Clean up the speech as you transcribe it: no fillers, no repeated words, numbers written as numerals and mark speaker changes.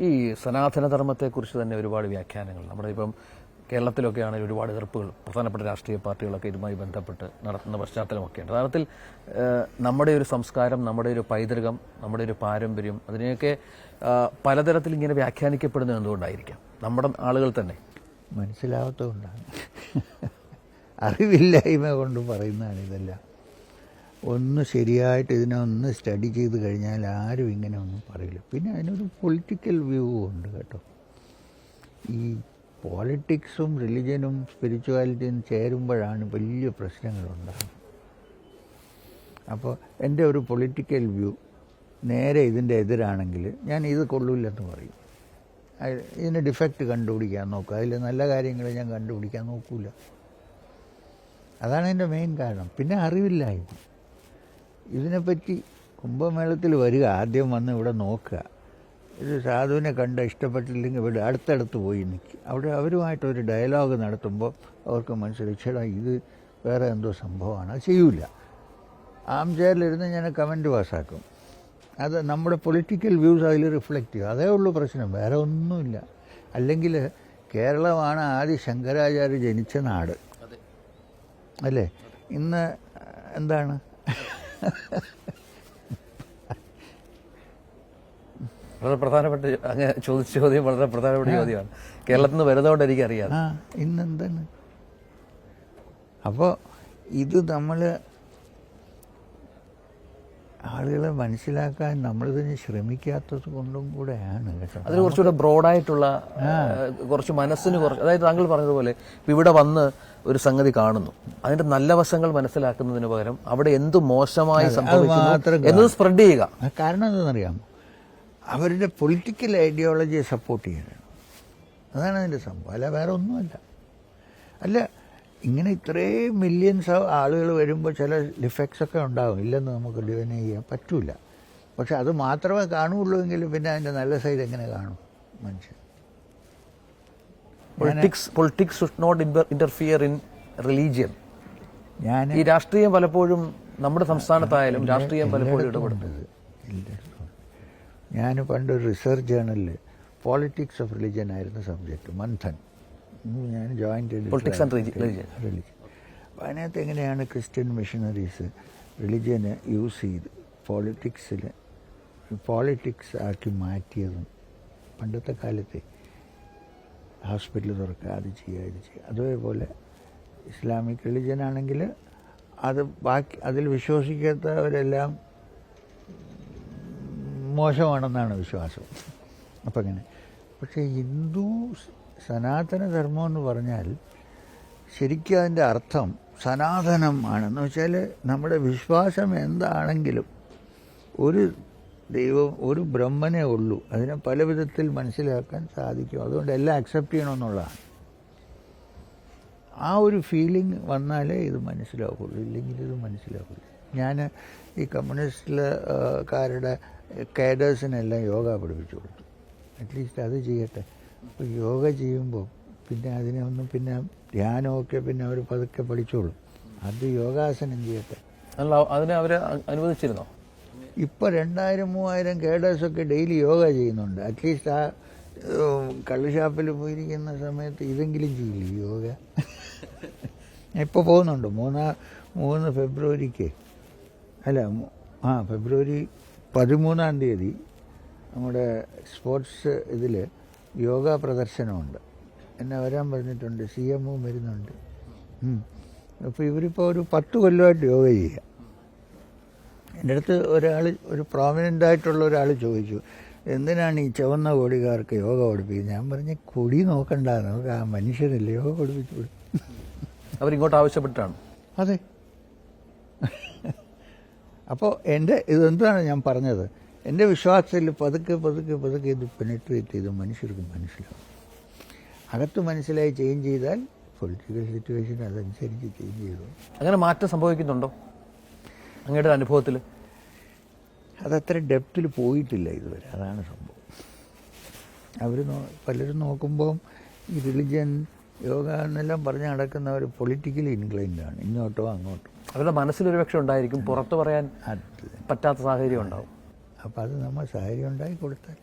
Speaker 1: ഈ സനാതനധർമ്മത്തെക്കുറിച്ച് തന്നെ ഒരുപാട് വ്യാഖ്യാനങ്ങൾ നമ്മുടെ ഇപ്പം കേരളത്തിലൊക്കെ ആണെങ്കിൽ ഒരുപാട് എതിർപ്പുകൾ പ്രധാനപ്പെട്ട രാഷ്ട്രീയ പാർട്ടികളൊക്കെ ഇതുമായി ബന്ധപ്പെട്ട് നടത്തുന്ന പശ്ചാത്തലമൊക്കെയുണ്ട്. യഥാർത്ഥത്തിൽ നമ്മുടെ ഒരു സംസ്കാരം, നമ്മുടെ ഒരു പൈതൃകം, നമ്മുടെ ഒരു പാരമ്പര്യം അതിനെയൊക്കെ പലതരത്തിൽ ഇങ്ങനെ വ്യാഖ്യാനിക്കപ്പെടുന്നത് എന്തുകൊണ്ടായിരിക്കാം? നമ്മുടെ ആളുകൾ തന്നെ
Speaker 2: മനസ്സിലാവാത്തതുകൊണ്ടാണ്. അറിവില്ലായ്മ കൊണ്ട് പറയുന്നതാണ് ഇതെല്ലാം. ഒന്ന് ശരിയായിട്ട് ഇതിനൊന്ന് സ്റ്റഡി ചെയ്ത് കഴിഞ്ഞാൽ ആരും ഇങ്ങനെ ഒന്നും പറയില്ല. പിന്നെ അതിനൊരു പൊളിറ്റിക്കൽ വ്യൂ ഉണ്ട് കേട്ടോ. ഈ പോളിറ്റിക്സും റിലിജനും സ്പിരിച്വാലിറ്റിയും ചേരുമ്പോഴാണ് വലിയ പ്രശ്നങ്ങളുണ്ടാകുന്നത്. അപ്പോൾ എൻ്റെ ഒരു പൊളിറ്റിക്കൽ വ്യൂ നേരെ ഇതിൻ്റെ എതിരാണെങ്കിൽ ഞാൻ ഇത് കൊള്ളില്ലെന്ന് പറയും. ഇതിന് ഡിഫക്റ്റ് കണ്ടുപിടിക്കാൻ നോക്കുക. അതിൽ നല്ല കാര്യങ്ങൾ ഞാൻ കണ്ടുപിടിക്കാൻ നോക്കില്ല. അതാണ് എൻ്റെ മെയിൻ കാരണം. പിന്നെ അറിവില്ലായ്മ. ഇതിനെപ്പറ്റി കുംഭമേളത്തിൽ വരിക, ആദ്യം വന്ന് ഇവിടെ നോക്കുക. ഒരു സാധുവിനെ കണ്ട ഇഷ്ടപ്പെട്ടില്ലെങ്കിൽ ഇവിടെ അടുത്തടുത്ത് പോയി നിൽക്കുക. അവിടെ അവരുമായിട്ടൊരു ഡയലോഗ് നടത്തുമ്പോൾ അവർക്ക് മനസ്സിലായി, ചേട്ടാ ഇത് വേറെ എന്തോ സംഭവമാണ്, അത് ചെയ്യൂല. ആം ചെയറിലിരുന്ന് ഞാൻ കമൻറ്റ് പാസ്സാക്കും. അത് നമ്മുടെ പൊളിറ്റിക്കൽ വ്യൂസ് അതിൽ റിഫ്ലക്റ്റ് ചെയ്യും. അതേ ഉള്ളൂ പ്രശ്നം, വേറെ ഒന്നുമില്ല. അല്ലെങ്കിൽ കേരളമാണ് ആദ്യ ശങ്കരാചാര്യ ജനിച്ച നാട് അല്ലേ? ഇന്ന് എന്താണ്?
Speaker 1: വളരെ പ്രധാനപ്പെട്ട അങ്ങ് ചോദിച്ച ചോദ്യം വളരെ പ്രധാനപ്പെട്ട ചോദ്യമാണ്. കേരളത്തിൽ നിന്ന് വരുന്നതുകൊണ്ട് എനിക്കറിയാം
Speaker 2: ഇന്നെന്താണ്. അപ്പോൾ ഇത് നമ്മൾ ആളുകളെ മനസ്സിലാക്കാൻ നമ്മളിതിന് ശ്രമിക്കാത്തത് കൊണ്ടും കൂടെയാണ് കേട്ടോ.
Speaker 1: അതിന് കുറച്ചുകൂടെ ബ്രോഡായിട്ടുള്ള കുറച്ച് മനസ്സിന് കുറച്ച്, അതായത് താങ്കൾ പറഞ്ഞതുപോലെ ഇവിടെ വന്ന് ഒരു സംഗതി കാണുന്നു, അതിന്റെ നല്ല വശങ്ങൾ മനസ്സിലാക്കുന്നതിന് പകരം അവിടെ എന്ത് മോശമായി സംഭവിക്കുന്നു എന്നത് സ്പ്രെഡ് ചെയ്യുക.
Speaker 2: കാരണം എന്താണെന്നറിയാമോ? അവരുടെ പൊളിറ്റിക്കൽ ഐഡിയോളജിയെ സപ്പോർട്ട് ചെയ്യാനാണ്. അതാണ് അതിൻ്റെ സംഭവം. അല്ല വേറെ ഒന്നുമല്ല. അല്ല ഇങ്ങനെ ഇത്രയും മില്യൺസ് ആളുകൾ വരുമ്പോൾ ചില ഡിഫക്ട്സ് ഒക്കെ ഉണ്ടാകും, ഇല്ലെന്ന് നമുക്ക് ഡിവൈൻ ചെയ്യാൻ പറ്റില്ല. പക്ഷെ അത് മാത്രമേ കാണുകയുള്ളൂ എങ്കിൽ പിന്നെ അതിൻ്റെ നല്ല സൈഡ് എങ്ങനെ കാണും മനുഷ്യൻ?
Speaker 1: Politics should not interfere in religion. ഈ രാഷ്ട്രീയം പലപ്പോഴും നമ്മുടെ സംസ്ഥാനത്തായാലും രാഷ്ട്രീയം പലപ്പോഴും ഇടപെടുന്നത്.
Speaker 2: ഞാൻ പണ്ടൊരു റിസർച്ച് ജേണലിൽ പോളിറ്റിക്സ് ഓഫ് റിലിജൻ ആയിരുന്നു സബ്ജക്റ്റ്, മന്ഥൻ. ഞാൻ ജോയിൻ്റ് റിലിജൻ. അപ്പോൾ അതിനകത്ത് എങ്ങനെയാണ് ക്രിസ്ത്യൻ മിഷണറീസ് റിലിജനെ യൂസ് ചെയ്ത് പോളിറ്റിക്സ് ആക്കി മാറ്റിയതും. പണ്ടത്തെ കാലത്തെ ഹോസ്പിറ്റൽ തുറക്കുക, അത് ചെയ്യുക, ഇത് ചെയ്യുക. അതേപോലെ ഇസ്ലാമിക് റിലിജൻ ആണെങ്കിൽ അത് ബാക്കി അതിൽ വിശ്വസിക്കാത്തവരെല്ലാം മോശമാണെന്നാണ് വിശ്വാസം. അപ്പം അങ്ങനെ. പക്ഷേ ഹിന്ദു സനാതന ധർമ്മം എന്ന് പറഞ്ഞാൽ ശരിക്കും അതിൻ്റെ അർത്ഥം സനാതനം ആണെന്ന് വെച്ചാൽ നമ്മുടെ വിശ്വാസം എന്താണെങ്കിലും ഒരു ദൈവം, ഒരു ബ്രഹ്മനേ ഉള്ളൂ. അതിനെ പല വിധത്തിൽ മനസ്സിലാക്കാൻ സാധിക്കും. അതുകൊണ്ട് എല്ലാം അക്സെപ്റ്റ് ചെയ്യണമെന്നുള്ളതാണ്. ആ ഒരു ഫീലിംഗ് വന്നാലേ ഇത് മനസ്സിലാവുള്ളൂ, ഇല്ലെങ്കിൽ ഇത് മനസ്സിലാവില്ല. ഞാൻ ഈ കമ്മ്യൂണിസ്റ്റുകാരുടെ കേഡേഴ്സിനെല്ലാം യോഗ പഠിപ്പിച്ചു കൊടുത്തു. അറ്റ്ലീസ്റ്റ് അത് ചെയ്യട്ടെ. അപ്പോൾ യോഗ ചെയ്യുമ്പോൾ പിന്നെ അതിനൊന്നും പിന്നെ ധ്യാനമൊക്കെ പിന്നെ അവർ പതുക്കെ പഠിച്ചോളും. അത് യോഗാസനം ചെയ്യട്ടെ.
Speaker 1: അതിനെ അവർ അനുവദിച്ചിരുന്നോ?
Speaker 2: ഇപ്പോൾ 2000-3000 കേഡേഴ്സൊക്കെ ഡെയിലി യോഗ ചെയ്യുന്നുണ്ട്. അറ്റ്ലീസ്റ്റ് ആ കള്ളുഷാപ്പിൽ പോയിരിക്കുന്ന സമയത്ത് ഇതെങ്കിലും ചെയ്യില്ലേ യോഗ? ഇപ്പോൾ പോകുന്നുണ്ട്. 3 ഫെബ്രുവരിക്ക് അല്ല ഫെബ്രുവരി 13-ാം തീയതി നമ്മുടെ സ്പോർട്സ് ഇതിൽ യോഗ പ്രദർശനമുണ്ട്. എന്നെ വരാൻ പറഞ്ഞിട്ടുണ്ട്. CMO വരുന്നുണ്ട്. അപ്പോൾ ഇവരിപ്പോൾ ഒരു 10 കൊല്ലമായിട്ട് യോഗ ചെയ്യുക. എൻ്റെ അടുത്ത് ഒരു പ്രോമിനൻ്റ് ആയിട്ടുള്ള ഒരാൾ ചോദിച്ചു, എന്തിനാണ് ഈ ചുവന്ന കൊടികാർക്ക് യോഗ പഠിപ്പിക്കുന്നത്? ഞാൻ പറഞ്ഞ കൊടി നോക്കണ്ട, നമുക്ക് ആ മനുഷ്യരല്ലേ യോഗ പഠിപ്പിച്ചു കൊടുക്കും.
Speaker 1: അവരിങ്ങോട്ട് ആവശ്യപ്പെട്ടാണ്.
Speaker 2: അതെ. അപ്പോൾ ഇതെന്താണ് ഞാൻ പറഞ്ഞത്, എൻ്റെ വിശ്വാസത്തിൽ പതുക്കെ ഇത് പെനിട്രേറ്റ് ചെയ്ത് മനുഷ്യർക്ക് മനസ്സിലാവും. അകത്ത് മനസ്സിലായി ചേഞ്ച് ചെയ്താൽ പൊളിറ്റിക്കൽ സിറ്റുവേഷൻ അതനുസരിച്ച് ചേഞ്ച് ചെയ്തു.
Speaker 1: അങ്ങനെ മാറ്റം സംഭവിക്കുന്നുണ്ടോ അങ്ങയുടെ അനുഭവത്തിൽ?
Speaker 2: അതത്ര ഡെപ്തിൽ പോയിട്ടില്ല ഇതുവരെ, അതാണ് സംഭവം. പലരും നോക്കുമ്പോൾ ഈ റിലിജൻ യോഗ എന്നെല്ലാം പറഞ്ഞ് നടക്കുന്നവർ പൊളിറ്റിക്കലി ഇൻക്ലൈൻഡാണ്, ഇങ്ങോട്ടോ അങ്ങോട്ടോ.
Speaker 1: അവരുടെ മനസ്സിലൊരു പക്ഷെ ഉണ്ടായിരിക്കും, പുറത്ത് പറയാൻ പറ്റാത്ത സാഹചര്യം ഉണ്ടാവും.
Speaker 2: അപ്പോൾ അത് നമ്മൾ സാഹചര്യം ഉണ്ടാക്കി കൊടുത്താൽ